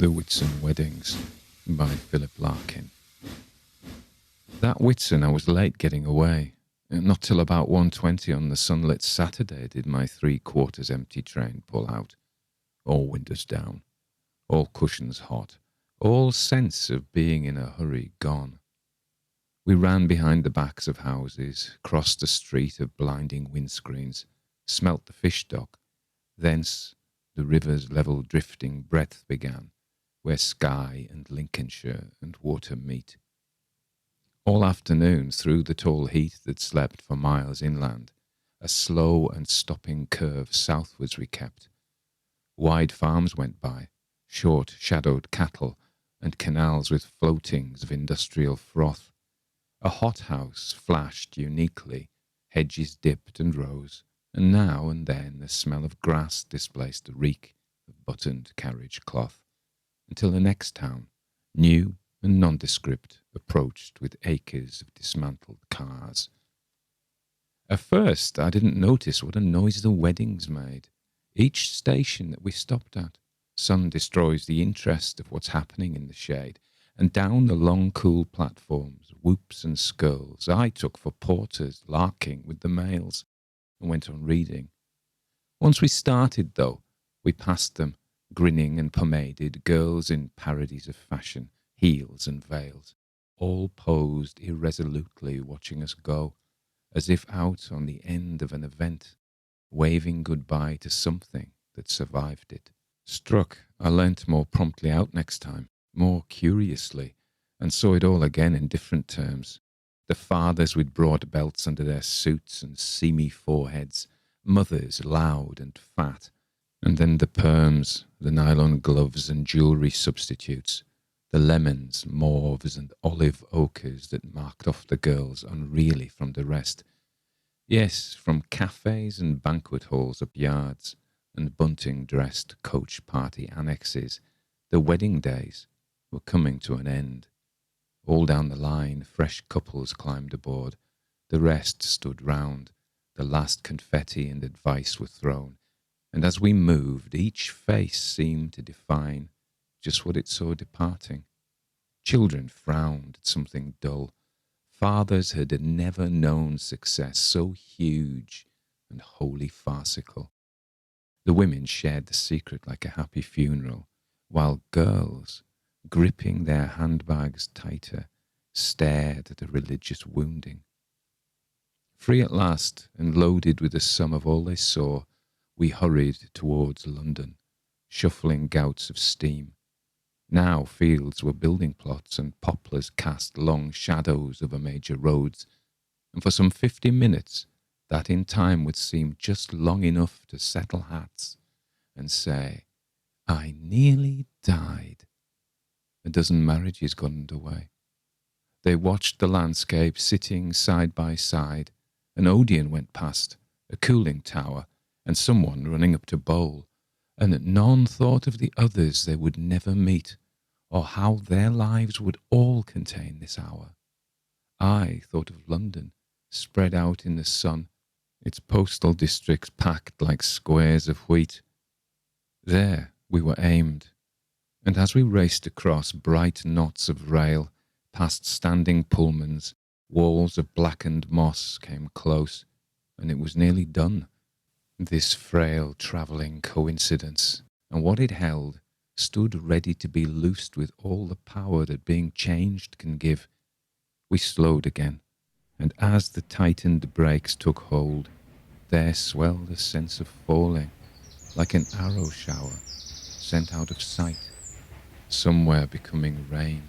The Whitsun Weddings by Philip Larkin. That Whitsun I was late getting away. Not till about 1:20 on the sunlit Saturday did my 3/4 empty train pull out. All windows down, all cushions hot, all sense of being in a hurry gone. We ran behind the backs of houses, crossed a street of blinding windscreens, smelt the fish dock. Thence the river's level drifting breadth began, where Skye and Lincolnshire and water meet. All afternoon, through the tall heath that slept for miles inland, a slow and stopping curve southwards we kept. Wide farms went by, short shadowed cattle, and canals with floatings of industrial froth. A hothouse flashed uniquely, hedges dipped and rose, and now and then the smell of grass displaced the reek of buttoned carriage-cloth, until the next town, new and nondescript, approached with acres of dismantled cars. At first I didn't notice what a noise the weddings made. Each station that we stopped at, sun destroys the interest of what's happening in the shade, and down the long cool platforms, whoops and skulls, I took for porters larking with the mails, and went on reading. Once we started, though, we passed them, grinning and pomaded, girls in parodies of fashion, heels and veils, all posed irresolutely watching us go, as if out on the end of an event, waving goodbye to something that survived it. Struck, I leant more promptly out next time, more curiously, and saw it all again in different terms. The fathers with broad belts under their suits and seamy foreheads, mothers loud and fat, and then the perms, the nylon gloves and jewellery substitutes, the lemons, mauves and olive ochres that marked off the girls unreally from the rest. Yes, from cafes and banquet halls up yards, and bunting-dressed coach party annexes, the wedding days were coming to an end. All down the line, fresh couples climbed aboard. The rest stood round. The last confetti and advice were thrown. And as we moved, each face seemed to define just what it saw departing. Children frowned at something dull. Fathers had never known success so huge and wholly farcical. The women shared the secret like a happy funeral, while girls, gripping their handbags tighter, stared at a religious wounding. Free at last, and loaded with the sum of all they saw, we hurried towards London, shuffling gouts of steam. Now fields were building plots, and poplars cast long shadows over major roads, and for some 50 minutes that in time would seem just long enough to settle hats and say, "I nearly died." A dozen marriages got underway. They watched the landscape sitting side by side. An Odeon went past, a cooling tower, and someone running up to bowl, and none thought of the others they would never meet, or how their lives would all contain this hour. I thought of London, spread out in the sun, its postal districts packed like squares of wheat. There we were aimed, and as we raced across bright knots of rail, past standing Pullmans, walls of blackened moss came close, and it was nearly done, this frail travelling coincidence, and what it held stood ready to be loosed with all the power that being changed can give. We slowed again, and as the tightened brakes took hold, there swelled a sense of falling, like an arrow shower sent out of sight, somewhere becoming rain.